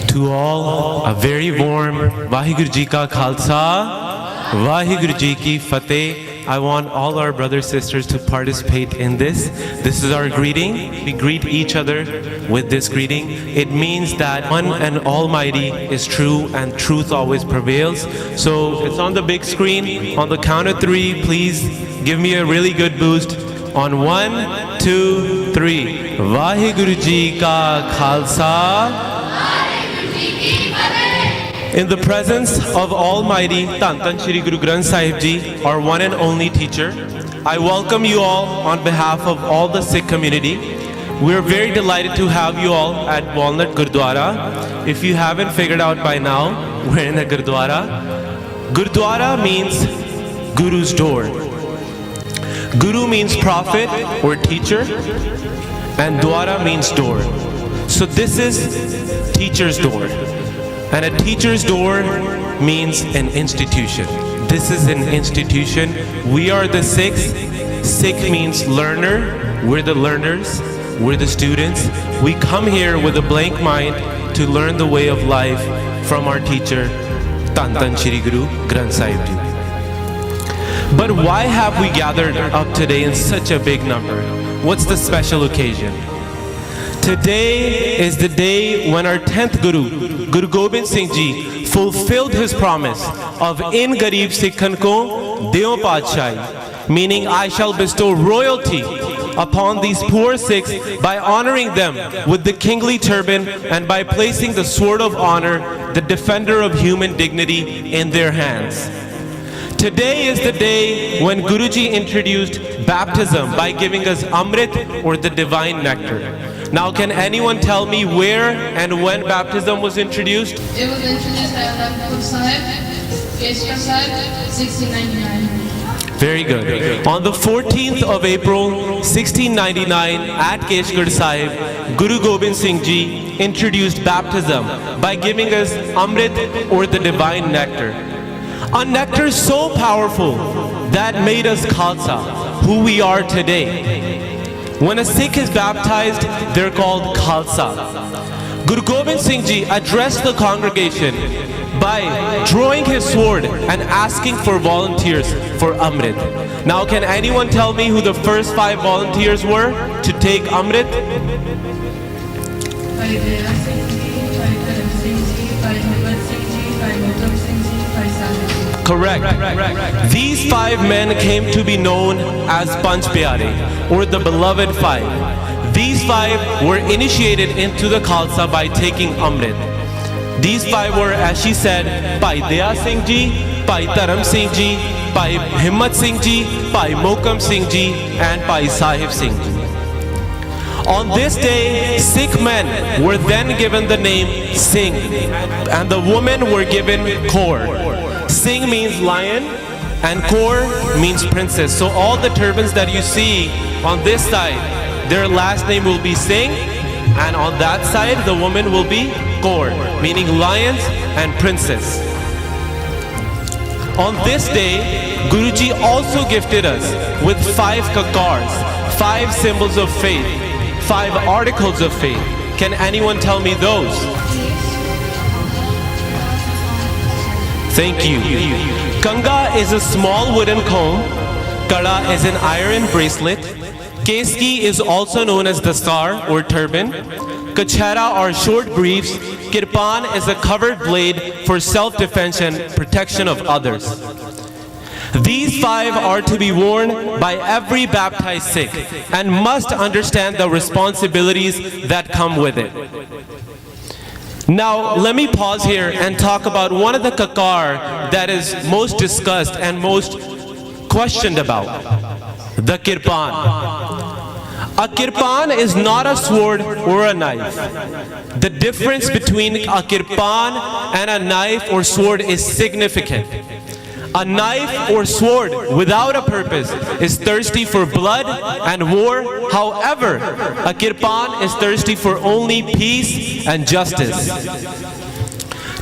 To all, a very warm Vaheguru Ji Ka Khalsa, Vaheguru Ji Ki Fateh. I want all our brothers and sisters to participate in this. This is our greeting. We greet each other with this greeting. It means that one and almighty is true and truth always prevails. So it's on the big screen. On the count of three, please give me a really good boost. On 1, 2, 3. Vaheguru Ji Ka Khalsa. In the presence of Almighty Tan Tan Shri Guru Granth Sahib Ji, our one and only teacher, I welcome you all on behalf of all the Sikh community. We're very delighted to have you all at Walnut Gurdwara. If you haven't figured out by now, we're in a Gurdwara. Gurdwara means Guru's door. Guru means prophet or teacher, and Dwara means door. So this is teacher's door. And a teacher's door means an institution. This is an institution. We are the Sikhs. Sikh means learner. We're the learners. We're the students. We come here with a blank mind to learn the way of life from our teacher, Tan Tan Shri Guru Granth Sahib Ji. But why have we gathered up today in such a big number? What's the special occasion? Today is the day when our 10th Guru, Guru Gobind Singh Ji, fulfilled his promise of in Garib Sikhan ko Deo Padshai, meaning I shall bestow royalty upon these poor Sikhs by honoring them with the kingly turban and by placing the sword of honor, the defender of human dignity, in their hands. Today is the day when Guruji introduced baptism by giving us Amrit, or the divine nectar. Now, can anyone tell me where and when baptism was introduced? It was introduced at Anandpur Sahib, Keshkar Sahib, 1699. Very good. On the 14th of April, 1699, at Keshkar Sahib, Guru Gobind Singh Ji introduced baptism by giving us Amrit, or the divine nectar. A nectar so powerful that made us Khalsa, who we are today. When a Sikh is baptized, they're called Khalsa. Guru Gobind Singh Ji addressed the congregation by drawing his sword and asking for volunteers for Amrit. Now, can anyone tell me who the first 5 volunteers were to take Amrit? Correct. These 5 men came to be known as Panch Pyare, or the beloved 5. These 5 were initiated into the Khalsa by taking Amrit. These 5 were, as she said, Bhai Daya Singh Ji, Bhai Dharam Singh Ji, Bhai Himmat Singh Ji, Bhai Mokam Singh Ji, and Bhai Sahib Singh Ji. On this day, Sikh men were then given the name Singh, and the women were given Kaur. Singh means lion, and Kaur means princess. So all the turbans that you see on this side, their last name will be Singh, and on that side, the woman will be Kaur, meaning lions and princess. On this day, Guruji also gifted us with 5 kakars, 5 symbols of faith, 5 articles of faith. Can anyone tell me those? Thank you. Kanga is a small wooden comb. Kada is an iron bracelet. Keski is also known as the star or turban. Kachara are short briefs. Kirpan is a covered blade for self-defense and protection of others. These 5 are to be worn by every baptized Sikh and must understand the responsibilities that come with it. Now, let me pause here and talk about one of the kakar that is most discussed and most questioned about, the kirpan. A kirpan is not a sword or a knife. The difference between a kirpan and a knife or sword is significant. A knife or sword without a purpose is thirsty for blood and war. However, a kirpan is thirsty for only peace and justice.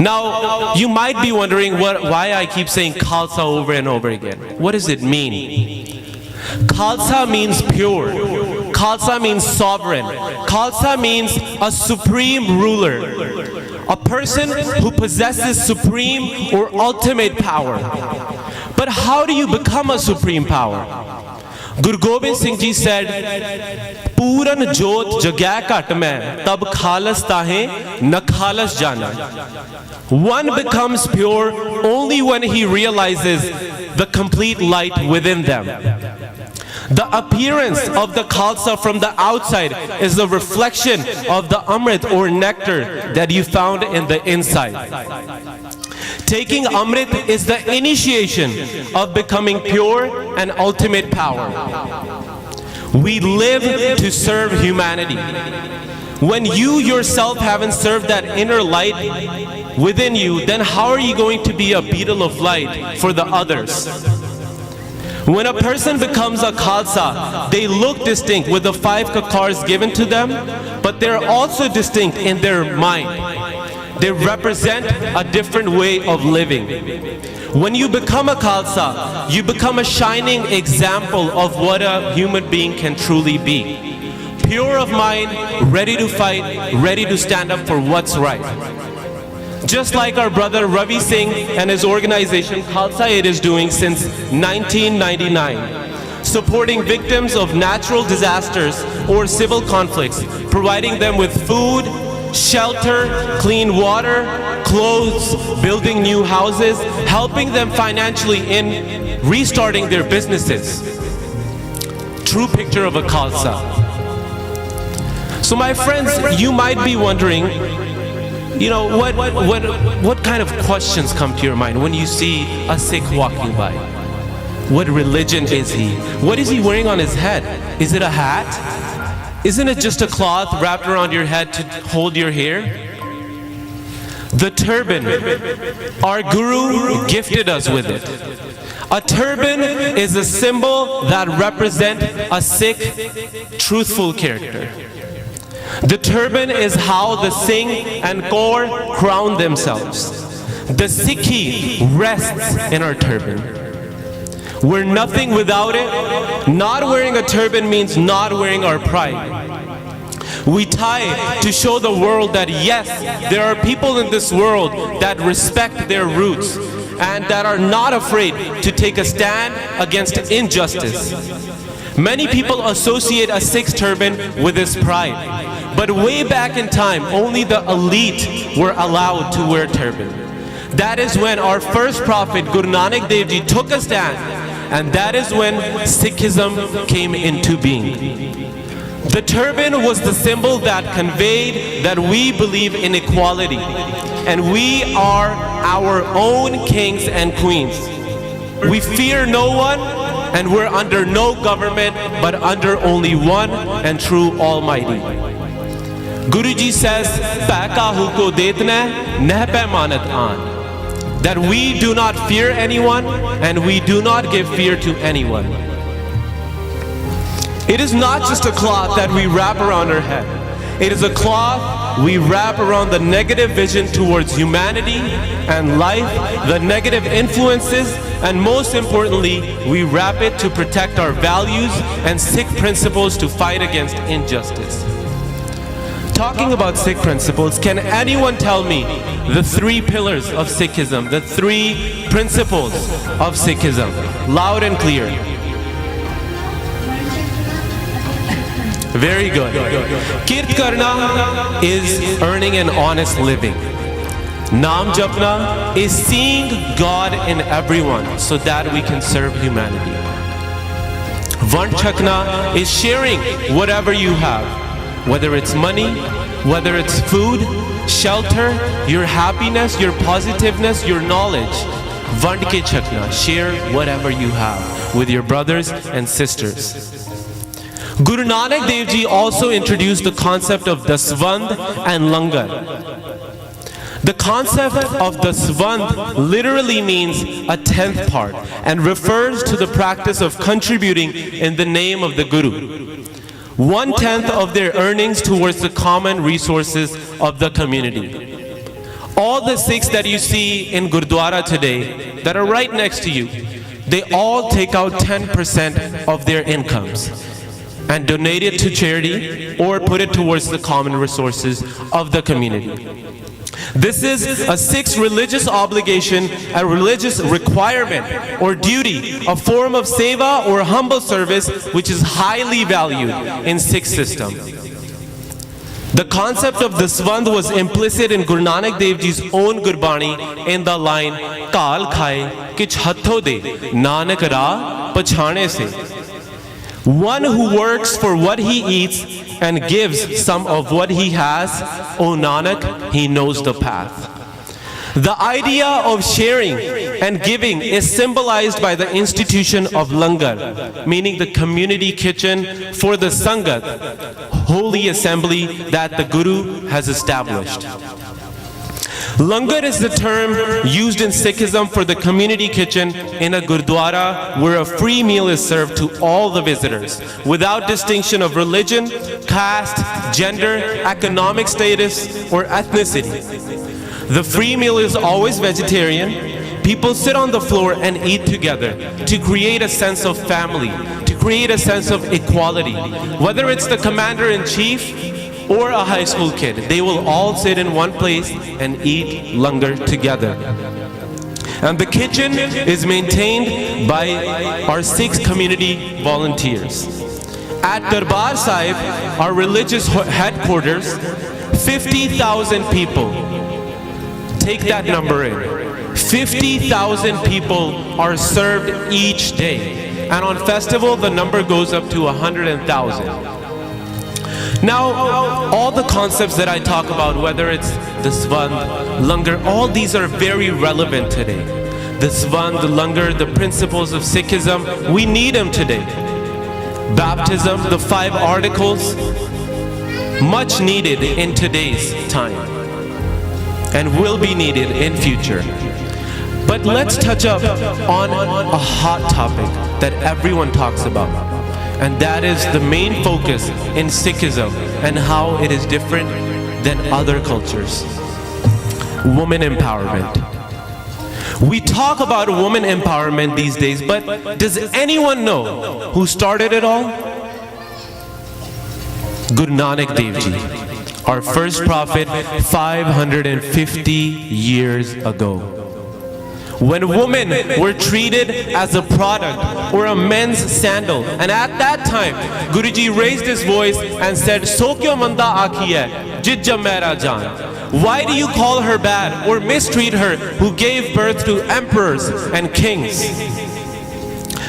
Now, you might be wondering why I keep saying Khalsa over and over again. What does it mean? Khalsa means pure. Khalsa means sovereign. Khalsa means a supreme ruler. a person who possesses supreme or ultimate power. But how do you become a supreme power? Guru Gobind Singh Ji said, Puran jot jagay kat mein, tab khalas tahe na khalas jana. One becomes pure only when he realizes the complete light within them. The appearance of the Khalsa from the outside is a reflection of the Amrit or nectar that you found in the inside. Taking Amrit is the initiation of becoming pure and ultimate power. We live to serve humanity. When you yourself haven't served that inner light within you, then how are you going to be a beetle of light for the others? When a person becomes a Khalsa, they look distinct with the 5 kakars given to them, but they're also distinct in their mind. They represent a different way of living. When you become a Khalsa, you become a shining example of what a human being can truly be. Pure of mind, ready to fight, ready to stand up for what's right. Just like our brother Ravi Singh and his organization Khalsa Aid is doing since 1999, supporting victims of natural disasters or civil conflicts, providing them with food, shelter, clean water, clothes, building new houses, helping them financially in restarting their businesses. True picture of a Khalsa. So my friends, you might be wondering, you know, what kind of questions come to your mind when you see a Sikh walking by? What religion is he? What is he wearing on his head? Is it a hat? Isn't it just a cloth wrapped around your head to hold your hair? The turban, our Guru gifted us with it. A turban is a symbol that represents a Sikh truthful character. The turban is how the Singh and Kaur crown themselves. The Sikhi rests in our turban. We're nothing without it. Not wearing a turban means not wearing our pride. We tie to show the world that yes, there are people in this world that respect their roots and that are not afraid to take a stand against injustice. Many people associate a Sikh turban with his pride. But way back in time, only the elite were allowed to wear turban. That is when our first prophet, Guru Nanak Dev Ji, took a stand. And that is when Sikhism came into being. The turban was the symbol that conveyed that we believe in equality. And we are our own kings and queens. We fear no one, and we're under no government, but under only one and true Almighty. Guruji says, "Pakahu ko detna neh paimanat aan," that we do not fear anyone and we do not give fear to anyone. It is not just a cloth that we wrap around our head. It is a cloth we wrap around the negative vision towards humanity and life, the negative influences, and most importantly, we wrap it to protect our values and Sikh principles to fight against injustice. Talking about Sikh principles, can anyone tell me the 3 pillars of Sikhism, the 3 principles of Sikhism? Loud and clear. Very good. Kirt karna is earning an honest living. Naam japna is seeing God in everyone so that we can serve humanity. Vant chakna is sharing whatever you have, whether it's money, whether it's food, shelter, your happiness, your positiveness, your knowledge. Vant ke chakna, share whatever you have with your brothers and sisters. Guru Nanak Dev Ji also introduced the concept of dasvand and langar. The concept of dasvand literally means a 10th part and refers to the practice of contributing in the name of the Guru. 1/10 of their earnings towards the common resources of the community. All the Sikhs that you see in Gurdwara today that are right next to you, they all take out 10% of their incomes and donate it to charity or put it towards the common resources of the community. This is a Sikh religious obligation, a religious requirement or duty, a form of seva or humble service which is highly valued in Sikh system. The concept of Daswand was implicit in Guru Nanak Dev Ji's own Gurbani in the line Kaal khaye kich hatho de Nanak ra pachhane se. One who works for what he eats and gives some of what he has, O Nanak, he knows the path. The idea of sharing and giving is symbolized by the institution of langar, meaning the community kitchen for the Sangat, holy assembly that the Guru has established. Langar is the term used in Sikhism for the community kitchen in a Gurdwara where a free meal is served to all the visitors without distinction of religion, caste, gender, economic status, or ethnicity. The free meal is always vegetarian. People sit on the floor and eat together to create a sense of family, to create a sense of equality. Whether it's the commander-in-chief or a high school kid, they will all sit in one place and eat langar together. And the kitchen is maintained by our Sikh community volunteers. At Darbar Sahib, our religious headquarters, 50,000 people. Take that number in. 50,000 people are served each day. And on festival, the number goes up to 100,000. Now, all the concepts that I talk about, whether it's the Daswand, langar, all these are very relevant today. The Daswand, the langar, the principles of Sikhism, we need them today. Baptism, the 5 articles, much needed in today's time and will be needed in future. But let's touch up on a hot topic that everyone talks about. And that is the main focus in Sikhism and how it is different than other cultures. Woman empowerment. We talk about woman empowerment these days, but does anyone know who started it all? Guru Nanak Dev Ji, our first prophet 550 years ago. When women were treated as a product or a men's sandal. And at that time, Guruji raised his voice and said, "So kyo manda akhiye, jijja mera jaan." Why do you call her bad or mistreat her who gave birth to emperors and kings?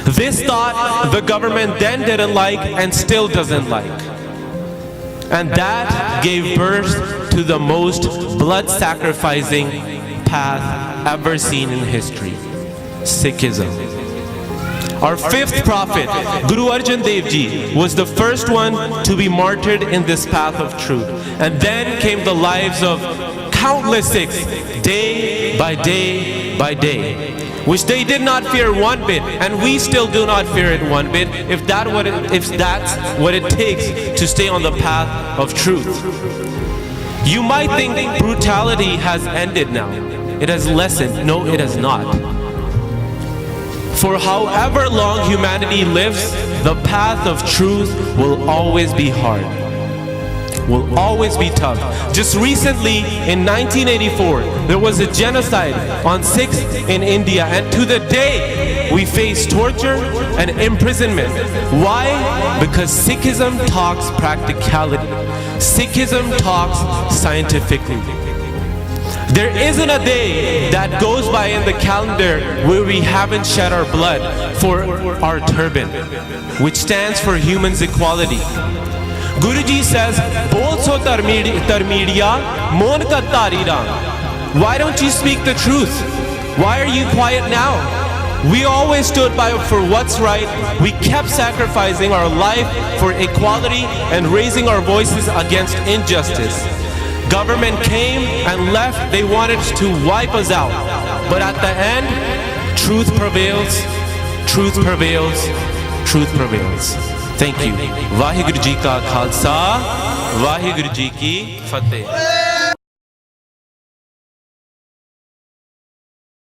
This thought the government then didn't like and still doesn't like. And that gave birth to the most blood-sacrificing path ever seen in history, Sikhism. Our 5th prophet, Guru Arjan Dev Ji, was the first one to be martyred in this path of truth. And then came the lives of countless Sikhs, day by day by day, which they did not fear one bit, and we still do not fear it one bit, if that's what it takes to stay on the path of truth. You might think brutality has ended now. It has lessened. No, it has not. For however long humanity lives, the path of truth will always be hard, will always be tough. Just recently, in 1984, there was a genocide on Sikhs in India, and to the day, we face torture and imprisonment. Why? Because Sikhism talks practicality. Sikhism talks scientifically. There isn't a day that goes by in the calendar where we haven't shed our blood for our turban, which stands for humans' equality. Guruji says, "Bol so tarmedia, mon ka tarira." Why don't you speak the truth? Why are you quiet now? We always stood by for what's right. We kept sacrificing our life for equality and raising our voices against injustice. Government came and left. They wanted to wipe us out. But at the end, truth prevails, truth prevails, truth prevails. Thank you. Vaheguru Ji ka Khalsa, Vaheguru Ji ki Fateh.